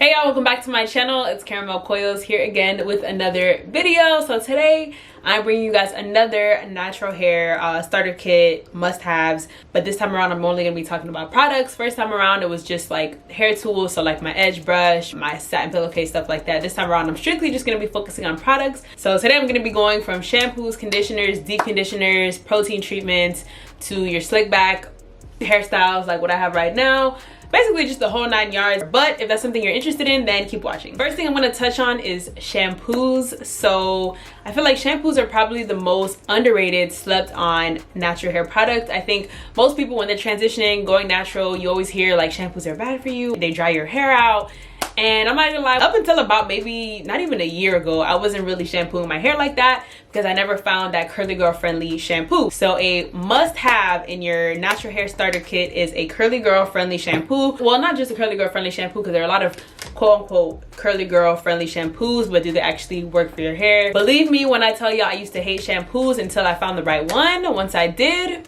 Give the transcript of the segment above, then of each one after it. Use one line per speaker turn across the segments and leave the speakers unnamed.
Hey y'all, welcome back to my channel. It's Caramel Coils here again with another video. So today I'm bringing you guys another natural hair starter kit must-haves, but this time around I'm only gonna be talking about products. First time around it was just like hair tools, so like my edge brush, my satin pillowcase, stuff like that. This time around I'm strictly just gonna be focusing on products. So today I'm gonna be going from shampoos, conditioners, deep conditioners, protein treatments, to your slick back hairstyles like what I have right now. Basically just the whole 9 yards. But if that's something you're interested in, then keep watching. First thing I'm going to touch on is shampoos. So I feel like shampoos are probably the most underrated, slept on natural hair product. I think most people when they're transitioning, going natural, you always hear like shampoos are bad for you, they dry your hair out. And I'm not gonna lie, up until about maybe not even a year ago, I wasn't really shampooing my hair like that because I never found that curly girl friendly shampoo. So a must have in your natural hair starter kit is a curly girl friendly shampoo. Well, not just a curly girl friendly shampoo, because there are a lot of quote unquote curly girl friendly shampoos, but do they actually work for your hair? Believe me when I tell you I used to hate shampoos until I found the right one. Once I did,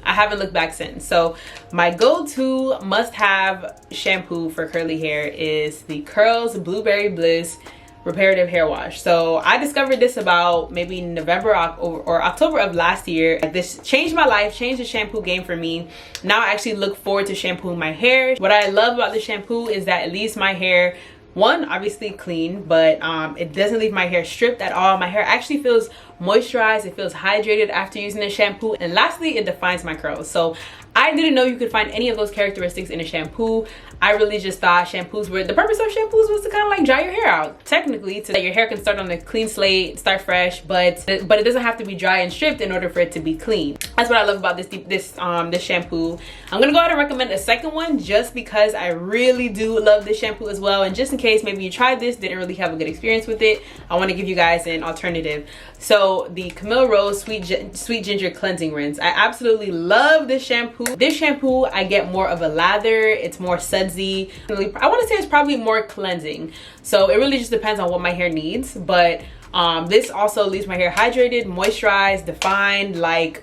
I haven't looked back since. So my go-to must-have shampoo for curly hair is the Curls Blueberry Bliss Reparative Hair Wash. So I discovered this about maybe November or October of last year. This changed my life, changed the shampoo game for me. Now I actually look forward to shampooing my hair. What I love about the shampoo is that it leaves my hair, one, obviously clean, but it doesn't leave my hair stripped at all. My hair actually feels moisturized, it feels hydrated after using the shampoo, and lastly, it defines my curls. So I didn't know you could find any of those characteristics in a shampoo. I really just thought shampoos were, the purpose of shampoos was to kind of like dry your hair out. Technically, so that your hair can start on a clean slate, start fresh, but it doesn't have to be dry and stripped in order for it to be clean. That's what I love about this shampoo. I'm gonna go ahead and recommend a second one just because I really do love this shampoo as well. And just in case maybe you tried this, didn't really have a good experience with it, I want to give you guys an alternative. So the Camille Rose Sweet Ginger Cleansing Rinse. I absolutely love this shampoo. This shampoo, I get more of a lather. It's more sudsy. I want to say it's probably more cleansing. So it really just depends on what my hair needs. But this also leaves my hair hydrated, moisturized, defined, like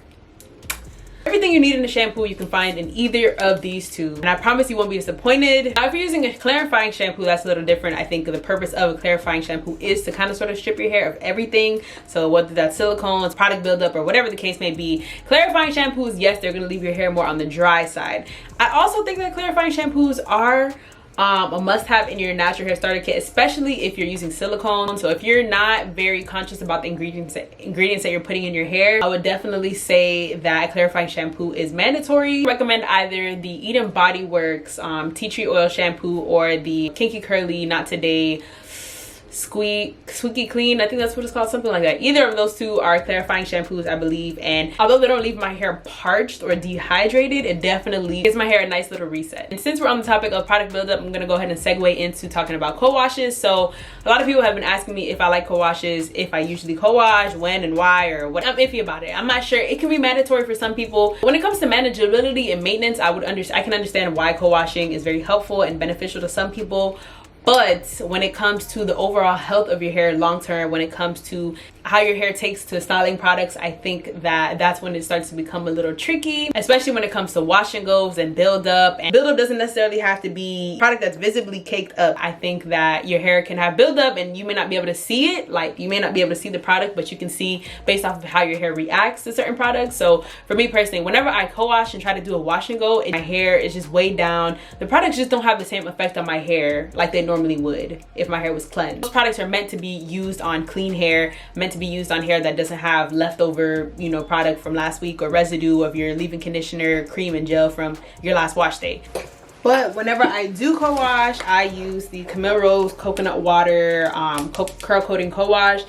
everything you need in a shampoo you can find in either of these two, and I promise you won't be disappointed. Now if you're using a clarifying shampoo, that's a little different. I think the purpose of a clarifying shampoo is to kind of sort of strip your hair of everything, so whether that's silicones, product buildup, or whatever the case may be. Clarifying shampoos, yes, they're going to leave your hair more on the dry side. I also think that clarifying shampoos are a must-have in your natural hair starter kit, especially if you're using silicone. So if you're not very conscious about the ingredients that you're putting in your hair, I would definitely say that clarifying shampoo is mandatory. I recommend either the Eden Body Works tea tree oil shampoo or the Kinky Curly Not Today Squeaky Clean, I think that's what it's called, something like that. Either of those two are clarifying shampoos, I believe, and although they don't leave my hair parched or dehydrated, it definitely gives my hair a nice little reset. And since we're on the topic of product buildup, I'm gonna go ahead and segue into talking about co-washes. So a lot of people have been asking me if I like co-washes, if I usually co-wash, when and why, or what. I'm iffy about it. I'm not sure. It can be mandatory for some people. When it comes to manageability and maintenance, I can understand why co-washing is very helpful and beneficial to some people. But when it comes to the overall health of your hair long term, when it comes to how your hair takes to styling products, I think that that's when it starts to become a little tricky, especially when it comes to wash and goes and build up. And build up doesn't necessarily have to be a product that's visibly caked up. I think that your hair can have build up and you may not be able to see it. Like you may not be able to see the product, but you can see based off of how your hair reacts to certain products. So for me personally, whenever I co-wash and try to do a wash and go, my hair is just way down. The products just don't have the same effect on my hair like they normally would if my hair was cleansed. Those products are meant to be used on clean hair, meant to be used on hair that doesn't have leftover, you know, product from last week or residue of your leave-in conditioner, cream, and gel from your last wash day. But whenever I do co-wash, I use the Camille Rose Coconut Water Curl Coating Co-Wash.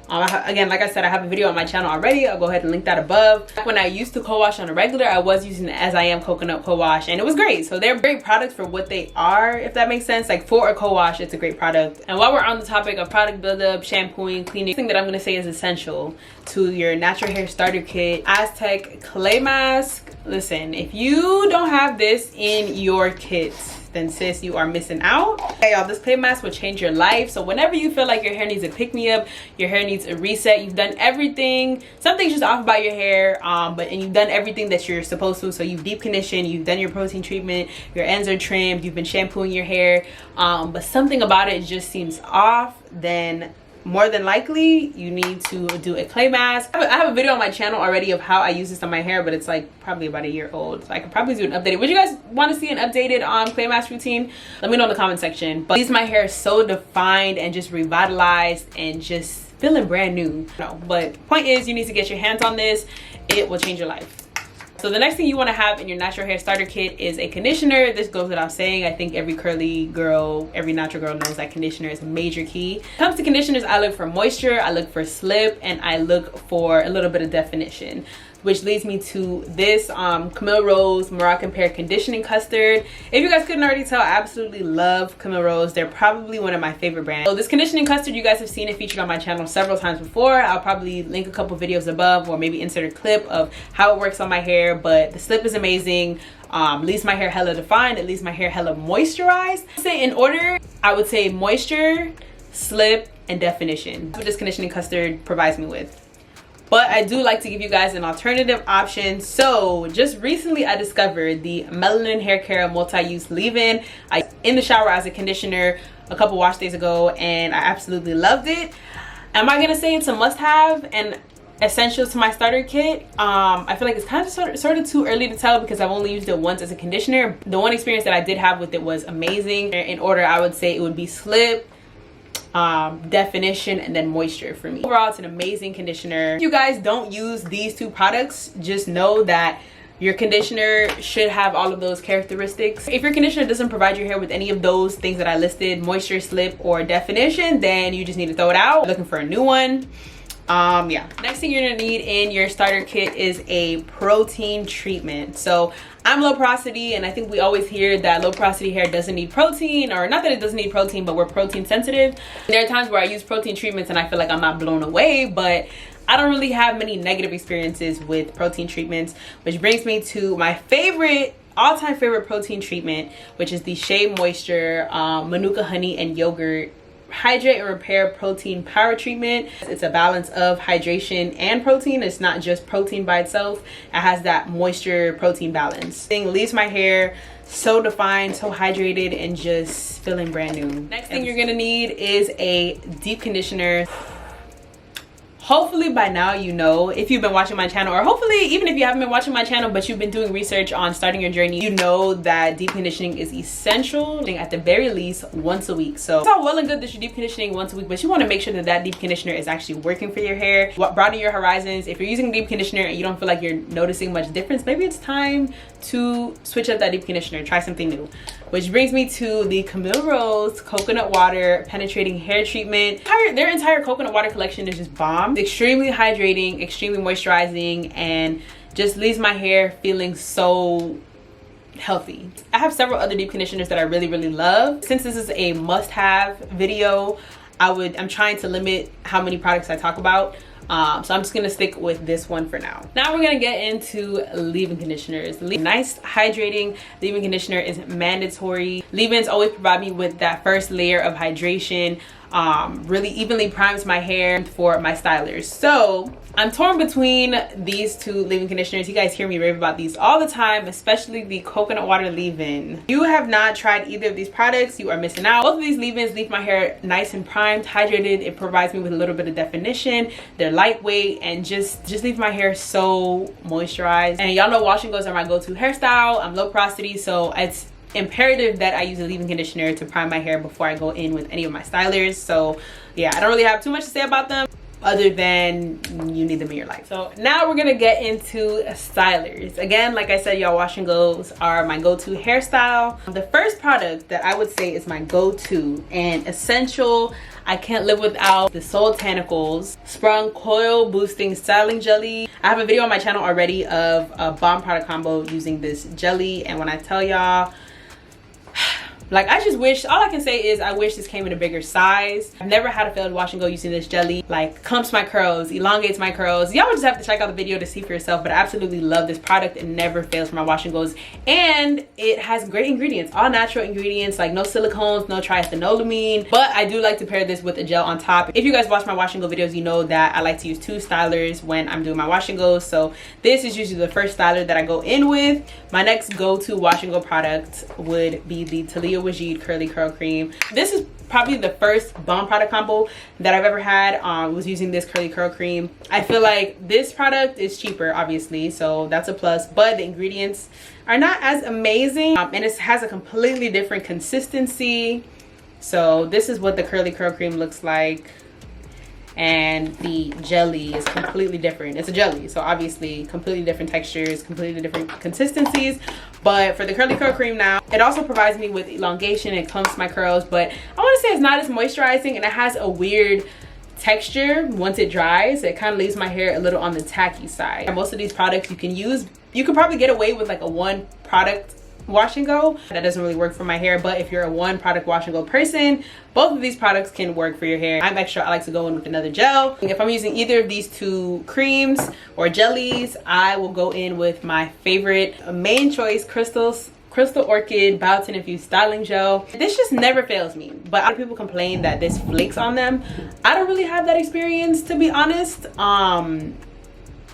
Again, like I said, I have a video on my channel already. I'll go ahead and link that above. When I used to co-wash on a regular, I was using the As I Am Coconut Co-Wash, and it was great. So they're great products for what they are, if that makes sense. Like for a co-wash, it's a great product. And while we're on the topic of product buildup, shampooing, cleaning, the thing that I'm gonna say is essential to your natural hair starter kit, Aztec Clay Mask. Listen, if you don't have this in your kit, then sis, you are missing out. Okay, y'all, this clay mask will change your life. So whenever you feel like your hair needs a pick-me-up, your hair needs a reset, you've done everything, something's just off about your hair, and you've done everything that you're supposed to. So you've deep conditioned, you've done your protein treatment, your ends are trimmed, you've been shampooing your hair, but something about it just seems off, then more than likely you need to do a clay mask. I have a video on my channel already of how I use this on my hair, but it's like probably about a year old, so I could probably do an updated. Would you guys want to see an updated clay mask routine? Let me know in the comment section. But leaves my hair so defined and just revitalized and just feeling brand new. No, but point is, you need to get your hands on this. It will change your life. So the next thing you want to have in your natural hair starter kit is a conditioner. This goes without saying. I think every curly girl, every natural girl knows that conditioner is a major key. When it comes to conditioners, I look for moisture, I look for slip, and I look for a little bit of definition, which leads me to this Camille Rose Moroccan Pear Conditioning Custard. If you guys couldn't already tell, I absolutely love Camille Rose. They're probably one of my favorite brands. So this conditioning custard, you guys have seen it featured on my channel several times before. I'll probably link a couple videos above, or maybe insert a clip of how it works on my hair, but the slip is amazing. Leaves my hair hella defined. It leaves my hair hella moisturized. Say in order, I would say moisture, slip, and definition. That's what this conditioning custard provides me with. But I do like to give you guys an alternative option. So just recently I discovered the Melanin Hair Care Multi-Use Leave-In. I in the shower as a conditioner a couple wash days ago, and I absolutely loved it. Am I gonna say it's a must-have and essential to my starter kit? I feel like it's kind of sort of too early to tell, because I've only used it once as a conditioner. The one experience that I did have with it was amazing. In order, I would say it would be slip, definition, and then moisture for me. Overall, it's an amazing conditioner. If you guys don't use these two products, just know that your conditioner should have all of those characteristics. If your conditioner doesn't provide your hair with any of those things that I listed, moisture, slip, or definition, then you just need to throw it out. Looking for a new one. Yeah, next thing you're gonna need in your starter kit is a protein treatment. So I'm low porosity, and I think we always hear that low porosity hair doesn't need protein, or not that it doesn't need protein, but we're protein sensitive. There are times where I use protein treatments and I feel like I'm not blown away, but I don't really have many negative experiences with protein treatments, which brings me to my favorite, all-time favorite protein treatment, which is the Shea Moisture Manuka Honey and Yogurt Hydrate and Repair Protein Power Treatment. It's a balance of hydration and protein. It's not just protein by itself. It has that moisture protein balance. Thing leaves my hair so defined, so hydrated, and just feeling brand new. Next thing you're gonna need is a deep conditioner. Hopefully by now you know, if you've been watching my channel, or hopefully even if you haven't been watching my channel but you've been doing research on starting your journey, you know that deep conditioning is essential, at the very least once a week. So it's all well and good that you're deep conditioning once a week, but you want to make sure that that deep conditioner is actually working for your hair. Broaden your horizons. If you're using deep conditioner and you don't feel like you're noticing much difference, maybe it's time to switch up that deep conditioner, try something new. Which brings me to the Camille Rose Coconut Water Penetrating Hair Treatment. Their entire coconut water collection is just bomb. It's extremely hydrating, extremely moisturizing, and just leaves my hair feeling so healthy. I have several other deep conditioners that I really love. Since this is a must-have video, I'm trying to limit how many products I talk about. So I'm just gonna stick with this one for now. Now we're gonna get into leave-in conditioners. Nice hydrating leave-in conditioner is mandatory. Leave-ins always provide me with that first layer of hydration. Really evenly primes my hair for my stylers. So I'm torn between these two leave-in conditioners. You guys hear me rave about these all the time, especially the coconut water leave-in. If you have not tried either of these products, you are missing out. Both of these leave-ins leave my hair nice and primed, hydrated. It provides me with a little bit of definition. They're lightweight and just leave my hair so moisturized. And y'all know wash and goes are my go-to hairstyle. I'm low porosity, so it's imperative that I use a leave-in conditioner to prime my hair before I go in with any of my stylers. So yeah, I don't really have too much to say about them other than you need them in your life. So now we're gonna get into stylers. Again, like I said, y'all, wash and goes are my go-to hairstyle. The first product that I would say is my go-to and essential, I can't live without, the Soul Botanicals Sprung Coil Boosting Styling Jelly. I have a video on my channel already of a bomb product combo using this jelly, and when I tell y'all, Like, I just wish, all I can say is I wish this came in a bigger size. I've never had a failed wash and go using this jelly. Like, clumps my curls, elongates my curls. Y'all would just have to check out the video to see for yourself, but I absolutely love this product. It never fails for my wash and goes, and it has great ingredients, all natural ingredients, like no silicones, no triethanolamine. But I do like to pair this with a gel on top. If you guys watch my wash and go videos, you know that I like to use 2 stylers when I'm doing my wash and goes. So this is usually the first styler that I go in with. My next go-to wash and go product would be the Talia Wajid Curly Curl Cream. This is probably the first bomb product combo that I've ever had. Was using this curly curl cream. I feel like this product is cheaper, obviously, so that's a plus, but the ingredients are not as amazing, and it has a completely different consistency. So this is what the curly curl cream looks like, and the jelly is completely different. It's a jelly, so obviously completely different textures, completely different consistencies. But for the curly curl cream now, it also provides me with elongation. It clumps my curls, but I want to say it's not as moisturizing, and it has a weird texture once it dries. It kind of leaves my hair a little on the tacky side. Most of these products you can use, you could probably get away with like a 1 product wash and go. That doesn't really work for my hair, but if you're a 1 product wash and go person, both of these products can work for your hair. I'm extra, I like to go in with another gel. If I'm using either of these 2 creams or jellies, I will go in with my favorite main choice Crystal Orchid Biotin Infused Styling Gel. This just never fails me, but a lot of people complain that this flakes on them. I don't really have that experience, to be honest.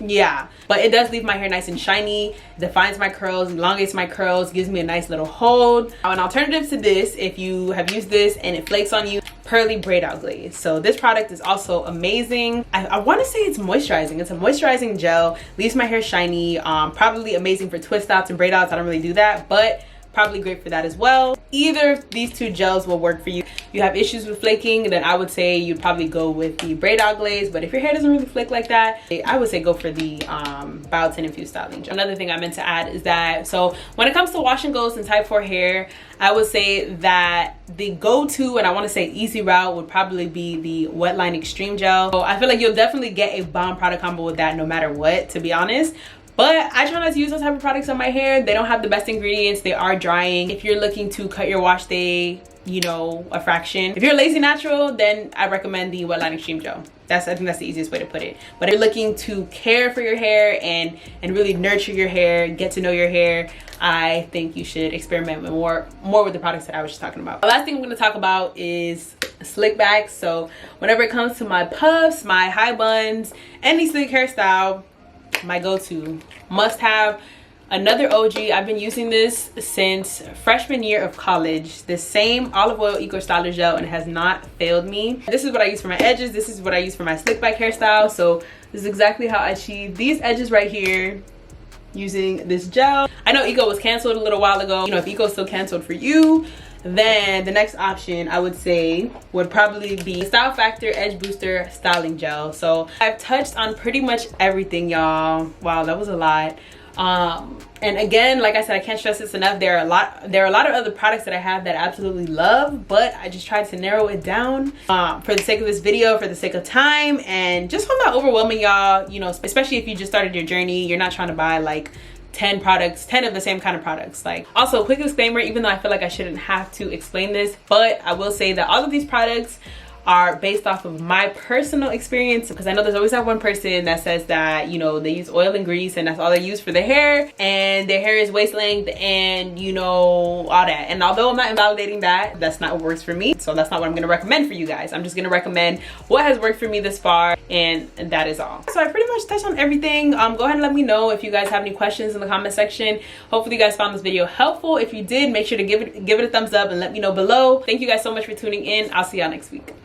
Yeah, but it does leave my hair nice and shiny, defines my curls, elongates my curls, gives me a nice little hold. An alternative to this, if you have used this and it flakes on you, Pearly Braid Out Glaze. So this product is also amazing. I want to say it's moisturizing. It's a moisturizing gel, leaves my hair shiny, probably amazing for twist outs and braid outs. I don't really do that, but probably great for that as well. Either of these 2 gels will work for you. If you have issues with flaking, then I would say you'd probably go with the braid out glaze. But if your hair doesn't really flake like that, I would say go for the Biotin Infused Styling Gel. Another thing I meant to add is that, so when it comes to wash and goes and type 4 hair, I would say that the go-to, and I want to say easy route, would probably be the Wetline Extreme Gel. So I feel like you'll definitely get a bomb product combo with that no matter what, to be honest. But I try not to use those type of products on my hair. They don't have the best ingredients. They are drying. If you're looking to cut your wash day, you know, a fraction. If you're lazy natural, then I recommend the Wetline Extreme Gel. I think that's the easiest way to put it. But if you're looking to care for your hair and really nurture your hair, get to know your hair, I think you should experiment more with the products that I was just talking about. The last thing I'm going to talk about is slick backs. So whenever it comes to my puffs, my high buns, any slick hairstyle, my go-to must have another OG. I've been using this since freshman year of college. The same olive oil eco styler gel, and it has not failed me. This is what I use for my edges. This is what I use for my slick back hairstyle. So this is exactly how I achieve these edges right here using this gel. I know Eco was canceled a little while ago. You know, if Eco is still canceled for you, then the next option I would say would probably be Style Factor Edge Booster Styling Gel. So I've touched on pretty much everything, y'all. Wow, that was a lot. And again, like I said, I can't stress this enough. There are a lot of other products that I have that I absolutely love, but I just tried to narrow it down for the sake of this video, for the sake of time, and just so I'm not overwhelming y'all, you know, especially if you just started your journey. You're not trying to buy like 10 products, 10 of the same kind of products. Like, also, quick disclaimer, even though I feel like I shouldn't have to explain this, but I will say that all of these products are based off of my personal experience, because I know there's always that one person that says that, you know, they use oil and grease and that's all they use for their hair, and their hair is waist length and, you know, all that. And although I'm not invalidating that, that's not what works for me. So that's not what I'm going to recommend for you guys. I'm just going to recommend what has worked for me this far, and that is all. So I pretty much touched on everything. Go ahead and let me know if you guys have any questions in the comment section. Hopefully you guys found this video helpful. If you did, make sure to give it a thumbs up and let me know below. Thank you guys so much for tuning in. I'll see y'all next week.